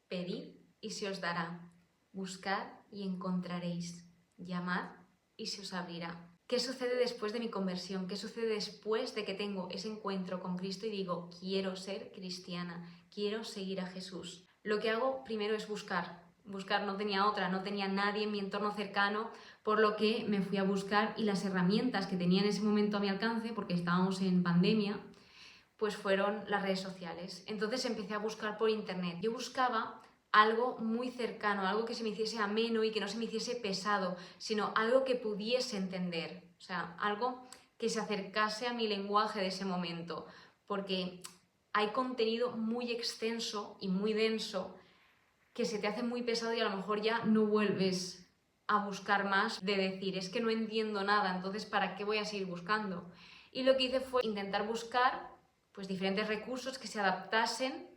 Pedid y se os dará, buscad y encontraréis, llamad y se os abrirá. ¿Qué sucede después de mi conversión? ¿Qué sucede después de que tengo ese encuentro con Cristo y digo, quiero ser cristiana, quiero seguir a Jesús? Lo que hago primero es buscar, no tenía otra, no tenía nadie en mi entorno cercano, por lo que me fui a buscar y las herramientas que tenía en ese momento a mi alcance, porque estábamos en pandemia, pues fueron las redes sociales. Entonces empecé a buscar por internet. Yo buscaba algo muy cercano, algo que se me hiciese ameno y que no se me hiciese pesado, sino algo que pudiese entender, o sea, algo que se acercase a mi lenguaje de ese momento, porque hay contenido muy extenso y muy denso que se te hace muy pesado y a lo mejor ya no vuelves a buscar más, de decir, es que no entiendo nada, entonces ¿para qué voy a seguir buscando? Y lo que hice fue intentar buscar pues diferentes recursos que se adaptasen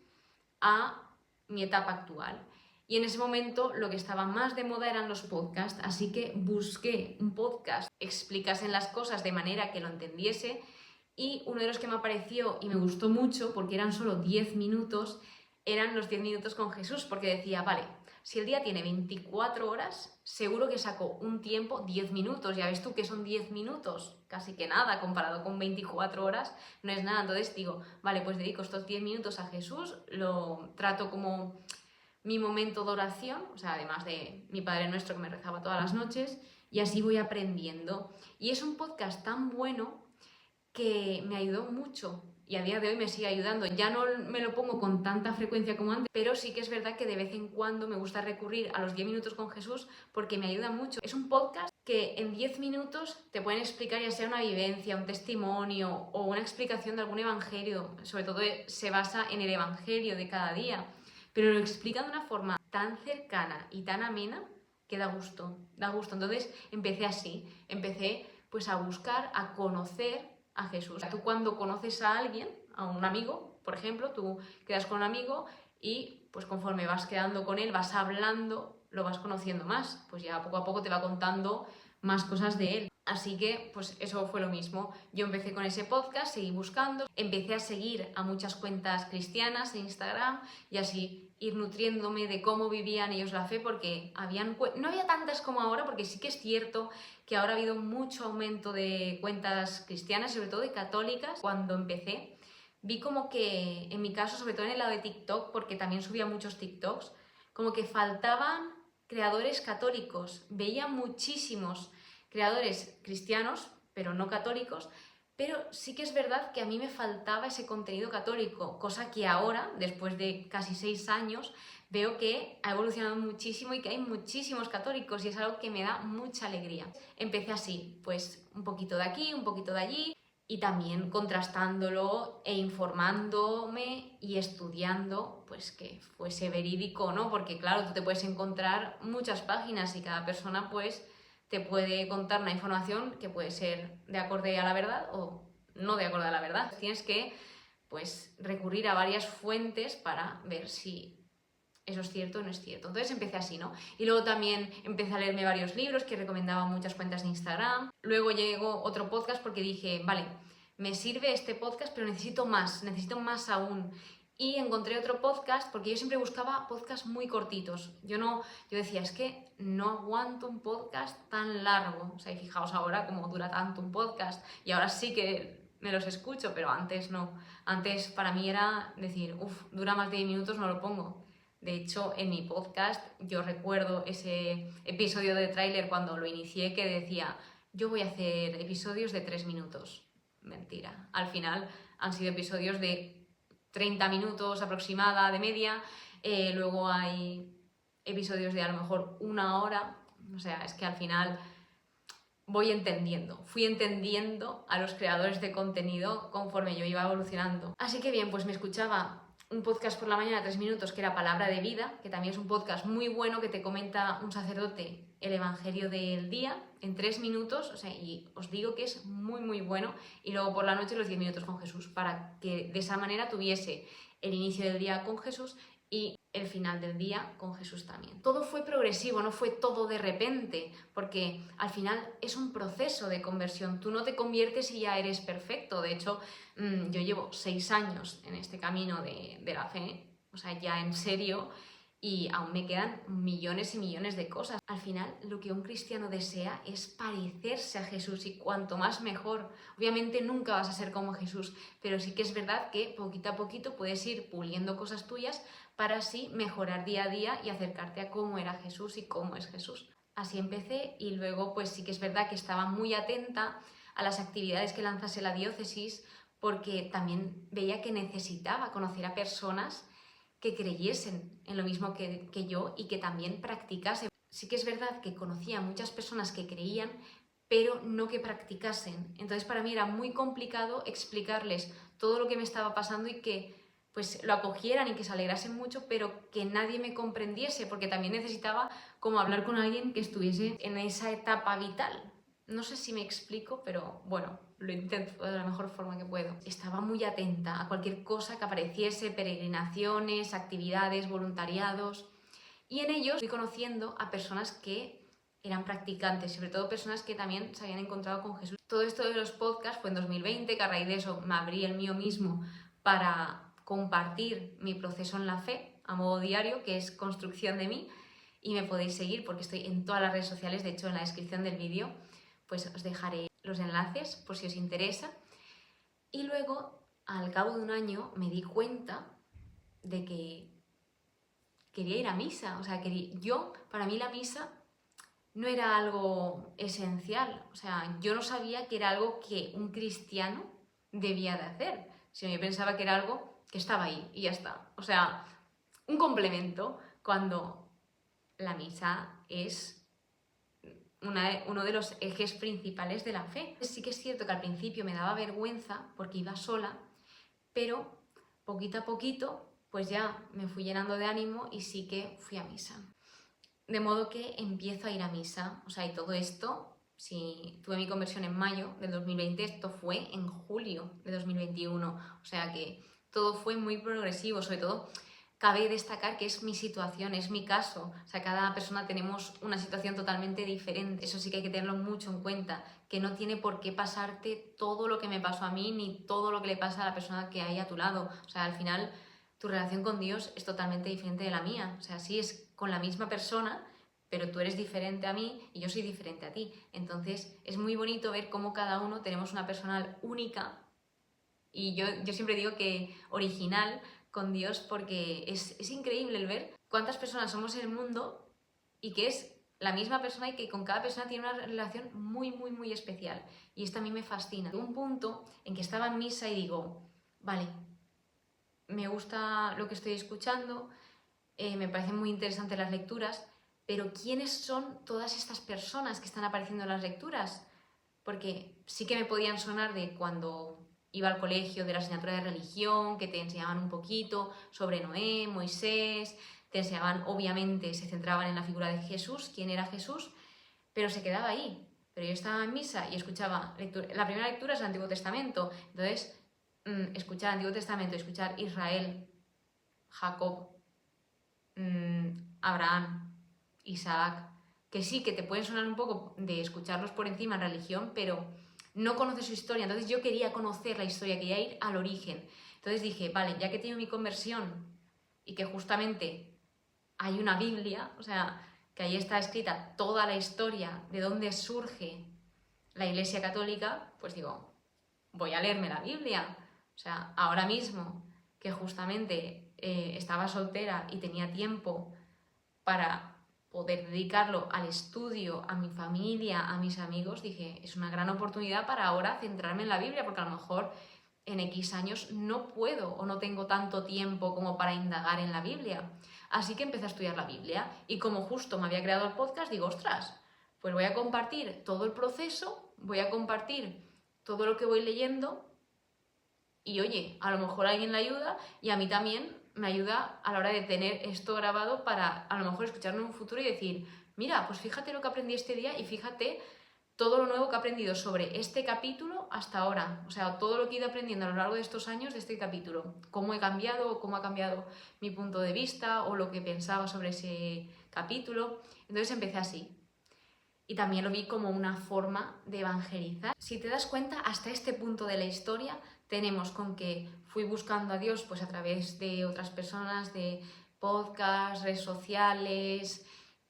a mi etapa actual. Y en ese momento lo que estaba más de moda eran los podcasts, así que busqué un podcast que explicasen las cosas de manera que lo entendiese, y uno de los que me apareció y me gustó mucho, porque eran solo 10 minutos, eran los 10 minutos con Jesús, porque decía, vale, si el día tiene 24 horas, seguro que saco un tiempo, 10 minutos, ya ves tú que son 10 minutos, casi que nada, comparado con 24 horas, no es nada. Entonces digo, vale, pues dedico estos 10 minutos a Jesús, lo trato como mi momento de oración, o sea, además de mi Padre Nuestro que me rezaba todas las noches, y así voy aprendiendo. Y es un podcast tan bueno que me ayudó mucho y a día de hoy me sigue ayudando. Ya no me lo pongo con tanta frecuencia como antes, pero sí que es verdad que de vez en cuando me gusta recurrir a los 10 minutos con Jesús porque me ayuda mucho. Es un podcast que en 10 minutos te pueden explicar ya sea una vivencia, un testimonio o una explicación de algún evangelio. Sobre todo se basa en el evangelio de cada día, pero lo explica de una forma tan cercana y tan amena que da gusto, da gusto. Entonces empecé así, empecé pues a buscar, a conocer a Jesús. Tú cuando conoces a alguien, a un amigo, por ejemplo, tú quedas con un amigo y pues conforme vas quedando con él, vas hablando, lo vas conociendo más, pues ya poco a poco te va contando más cosas de él. Así que pues eso fue lo mismo. Yo empecé con ese podcast, seguí buscando, empecé a seguir a muchas cuentas cristianas en Instagram y así ir nutriéndome de cómo vivían ellos la fe, porque no había tantas como ahora, porque sí que es cierto que ahora ha habido mucho aumento de cuentas cristianas, sobre todo de católicas. Cuando empecé, vi como que, en mi caso, sobre todo en el lado de TikTok, porque también subía muchos TikToks, como que faltaban creadores católicos. Veía muchísimos creadores cristianos, pero no católicos, pero sí que es verdad que a mí me faltaba ese contenido católico, cosa que ahora, después de casi 6 años, veo que ha evolucionado muchísimo y que hay muchísimos católicos y es algo que me da mucha alegría. Empecé así, pues un poquito de aquí, un poquito de allí y también contrastándolo e informándome y estudiando, pues que fuese verídico, ¿no? Porque claro, tú te puedes encontrar muchas páginas y cada persona pues te puede contar una información que puede ser de acorde a la verdad o no de acorde a la verdad. Tienes que pues recurrir a varias fuentes para ver si eso es cierto o no es cierto. Entonces empecé así, ¿no? Y luego también empecé a leerme varios libros que recomendaban muchas cuentas de Instagram. Luego llegó otro podcast porque dije, vale, me sirve este podcast, pero necesito más aún. Y encontré otro podcast porque yo siempre buscaba podcasts muy cortitos. Yo decía, es que no aguanto un podcast tan largo. O sea, y fijaos ahora cómo dura tanto un podcast. Y ahora sí que me los escucho, pero antes no. Antes para mí era decir, dura más de 10 minutos, no lo pongo. De hecho, en mi podcast yo recuerdo ese episodio de tráiler cuando lo inicié que decía, yo voy a hacer episodios de 3 minutos. Mentira. Al final han sido episodios de 30 minutos aproximada de media, luego hay episodios de a lo mejor 1 hora, o sea, es que al final fui entendiendo a los creadores de contenido conforme yo iba evolucionando. Así que bien, pues me escuchaba un podcast por la mañana de 3 minutos que era Palabra de Vida, que también es un podcast muy bueno que te comenta un sacerdote el evangelio del día en 3 minutos, o sea, y os digo que es muy muy bueno. Y luego por la noche los 10 minutos con Jesús, para que de esa manera tuviese el inicio del día con Jesús y el final del día con Jesús también. Todo fue progresivo, no fue todo de repente, porque al final es un proceso de conversión. Tú no te conviertes y ya eres perfecto. De hecho, yo llevo 6 años en este camino de la fe, o sea, ya en serio, y aún me quedan millones y millones de cosas. Al final, lo que un cristiano desea es parecerse a Jesús y cuanto más mejor. Obviamente nunca vas a ser como Jesús, pero sí que es verdad que poquito a poquito puedes ir puliendo cosas tuyas para así mejorar día a día y acercarte a cómo era Jesús y cómo es Jesús. Así empecé y luego pues sí que es verdad que estaba muy atenta a las actividades que lanzase la diócesis porque también veía que necesitaba conocer a personas que creyesen en lo mismo que yo y que también practicasen. Sí que es verdad que conocía a muchas personas que creían, pero no que practicasen. Entonces para mí era muy complicado explicarles todo lo que me estaba pasando y que pues lo acogieran y que se alegrasen mucho, pero que nadie me comprendiese, porque también necesitaba como hablar con alguien que estuviese en esa etapa vital. No sé si me explico, pero bueno, lo intento de la mejor forma que puedo. Estaba muy atenta a cualquier cosa que apareciese, peregrinaciones, actividades, voluntariados, y en ellos fui conociendo a personas que eran practicantes, sobre todo personas que también se habían encontrado con Jesús. Todo esto de los podcasts fue en 2020, que a raíz de eso me abrí el mío mismo para compartir mi proceso en la fe a modo diario, que es construcción de mí, y me podéis seguir porque estoy en todas las redes sociales, de hecho en la descripción del vídeo pues os dejaré los enlaces por si os interesa. Y luego, al cabo de un año, me di cuenta de que quería ir a misa. O sea, para mí la misa no era algo esencial. O sea, yo no sabía que era algo que un cristiano debía de hacer, sino yo pensaba que era algo que estaba ahí y ya está. O sea, un complemento cuando la misa es uno de los ejes principales de la fe. Sí que es cierto que al principio me daba vergüenza porque iba sola, pero poquito a poquito pues ya me fui llenando de ánimo y sí que fui a misa. De modo que empiezo a ir a misa, o sea, y todo esto, si tuve mi conversión en mayo del 2020, esto fue en julio de 2021, o sea que todo fue muy progresivo, sobre todo cabe destacar que es mi situación, es mi caso. O sea, cada persona tenemos una situación totalmente diferente. Eso sí que hay que tenerlo mucho en cuenta, que no tiene por qué pasarte todo lo que me pasó a mí ni todo lo que le pasa a la persona que hay a tu lado. O sea, al final tu relación con Dios es totalmente diferente de la mía. O sea, sí es con la misma persona, pero tú eres diferente a mí y yo soy diferente a ti. Entonces es muy bonito ver cómo cada uno tenemos una personal única y yo siempre digo que original con Dios porque es increíble el ver cuántas personas somos en el mundo y que es la misma persona y que con cada persona tiene una relación muy, muy, muy especial. Y esto a mí me fascina. Un punto en que estaba en misa y digo, vale, me gusta lo que estoy escuchando, me parecen muy interesantes las lecturas, pero ¿quiénes son todas estas personas que están apareciendo en las lecturas? Porque sí que me podían sonar de cuando iba al colegio, de la asignatura de religión, que te enseñaban un poquito sobre Noé, Moisés, te enseñaban, obviamente, se centraban en la figura de Jesús, quién era Jesús, pero se quedaba ahí. Pero yo estaba en misa y escuchaba, la primera lectura es el Antiguo Testamento, entonces escuchar el Antiguo Testamento, escuchar Israel, Jacob, Abraham, Isaac, que sí, que te pueden sonar un poco de escucharlos por encima en religión, pero no conoces su historia. Entonces yo quería conocer la historia, quería ir al origen. Entonces dije, vale, ya que tengo mi conversión y que justamente hay una Biblia, o sea, que ahí está escrita toda la historia de dónde surge la Iglesia Católica, pues digo, voy a leerme la Biblia. O sea, ahora mismo que justamente estaba soltera y tenía tiempo para poder dedicarlo al estudio, a mi familia, a mis amigos, dije, es una gran oportunidad para ahora centrarme en la Biblia, porque a lo mejor en X años no puedo o no tengo tanto tiempo como para indagar en la Biblia. Así que empecé a estudiar la Biblia y como justo me había creado el podcast, digo, ostras, pues voy a compartir todo el proceso, voy a compartir todo lo que voy leyendo y oye, a lo mejor a alguien le ayuda y a mí también me ayuda a la hora de tener esto grabado para a lo mejor escucharlo en un futuro y decir, mira, pues fíjate lo que aprendí este día y fíjate todo lo nuevo que he aprendido sobre este capítulo hasta ahora. O sea, todo lo que he ido aprendiendo a lo largo de estos años de este capítulo. Cómo he cambiado o cómo ha cambiado mi punto de vista o lo que pensaba sobre ese capítulo. Entonces empecé así. Y también lo vi como una forma de evangelizar. Si te das cuenta, hasta este punto de la historia tenemos con que fui buscando a Dios pues a través de otras personas, de podcasts, redes sociales,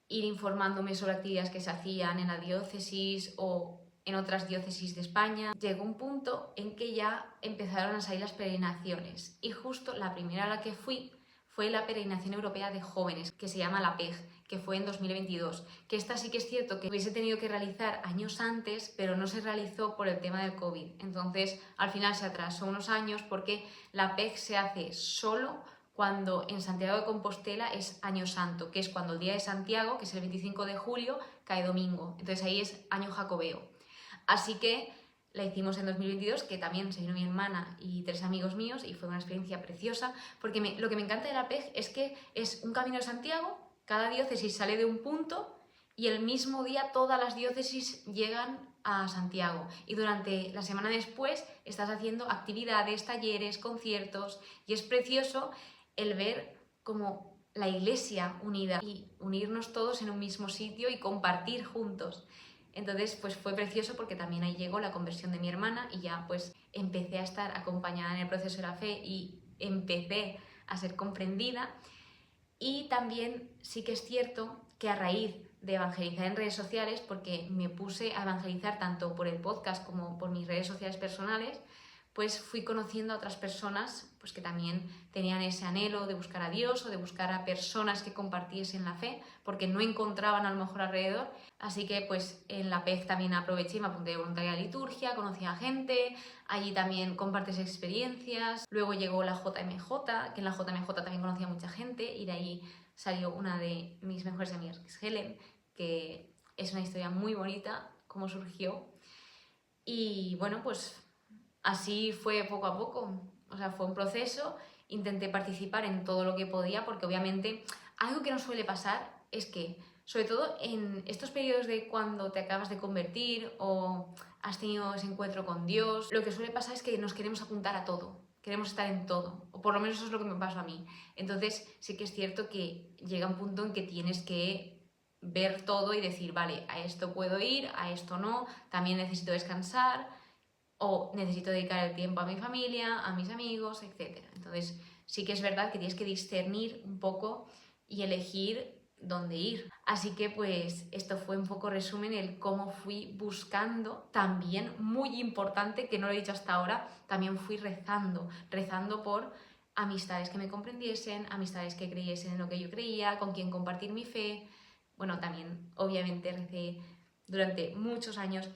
ir informándome sobre actividades que se hacían en la diócesis o en otras diócesis de España. Llegó un punto en que ya empezaron a salir las peregrinaciones y justo la primera a la que fui fue la peregrinación europea de jóvenes, que se llama la PEG, que fue en 2022, que esta sí que es cierto que hubiese tenido que realizar años antes, pero no se realizó por el tema del COVID. Entonces, al final se atrasó unos años porque la PEG se hace solo cuando en Santiago de Compostela es Año Santo, que es cuando el día de Santiago, que es el 25 de julio, cae domingo. Entonces ahí es Año Jacobeo. Así que la hicimos en 2022, que también se vino mi hermana y 3 amigos míos y fue una experiencia preciosa, porque lo que me encanta de la PEG es que es un camino de Santiago, cada diócesis sale de un punto y el mismo día todas las diócesis llegan a Santiago y durante la semana después estás haciendo actividades, talleres, conciertos y es precioso el ver como la iglesia unida y unirnos todos en un mismo sitio y compartir juntos. Entonces, pues fue precioso porque también ahí llegó la conversión de mi hermana y ya pues empecé a estar acompañada en el proceso de la fe y empecé a ser comprendida. Y también sí que es cierto que a raíz de evangelizar en redes sociales, porque me puse a evangelizar tanto por el podcast como por mis redes sociales personales, pues fui conociendo a otras personas pues que también tenían ese anhelo de buscar a Dios o de buscar a personas que compartiesen la fe, porque no encontraban a lo mejor alrededor. Así que pues en la PEG también aproveché y me apunté de voluntaria a la liturgia, conocí a gente, allí también compartes experiencias. Luego llegó la JMJ, que en la JMJ también conocí a mucha gente y de ahí salió una de mis mejores amigas, que es Helen, que es una historia muy bonita, cómo surgió. Y bueno, pues así fue poco a poco, o sea, fue un proceso, intenté participar en todo lo que podía porque obviamente algo que no suele pasar es que, sobre todo en estos periodos de cuando te acabas de convertir o has tenido ese encuentro con Dios, lo que suele pasar es que nos queremos apuntar a todo, queremos estar en todo, o por lo menos eso es lo que me pasó a mí. Entonces sí que es cierto que llega un punto en que tienes que ver todo y decir, vale, a esto puedo ir, a esto no, también necesito descansar o necesito dedicar el tiempo a mi familia, a mis amigos, etc. Entonces sí que es verdad que tienes que discernir un poco y elegir dónde ir. Así que pues esto fue un poco resumen el cómo fui buscando, también muy importante, que no lo he dicho hasta ahora, también fui rezando por amistades que me comprendiesen, amistades que creyesen en lo que yo creía, con quien compartir mi fe. Bueno, también obviamente recé durante muchos años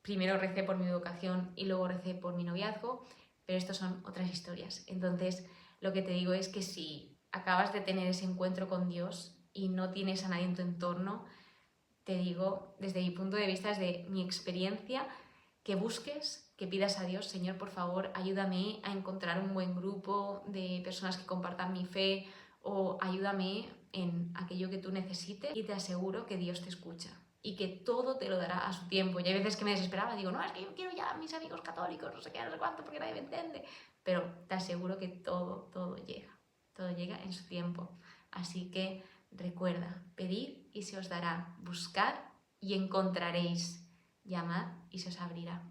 primero recé por mi educación y luego recé por mi noviazgo, pero estas son otras historias. Entonces, lo que te digo es que si acabas de tener ese encuentro con Dios y no tienes a nadie en tu entorno, te digo, desde mi punto de vista, desde mi experiencia, que busques, que pidas a Dios, Señor, por favor, ayúdame a encontrar un buen grupo de personas que compartan mi fe o ayúdame en aquello que tú necesites y te aseguro que Dios te escucha y que todo te lo dará a su tiempo. Y hay veces que me desesperaba, digo, no, es que yo quiero ya a mis amigos católicos, no sé qué, no sé cuánto, porque nadie me entiende. Pero te aseguro que todo llega en su tiempo. Así que recuerda, pedid y se os dará, buscad y encontraréis, llamad y se os abrirá.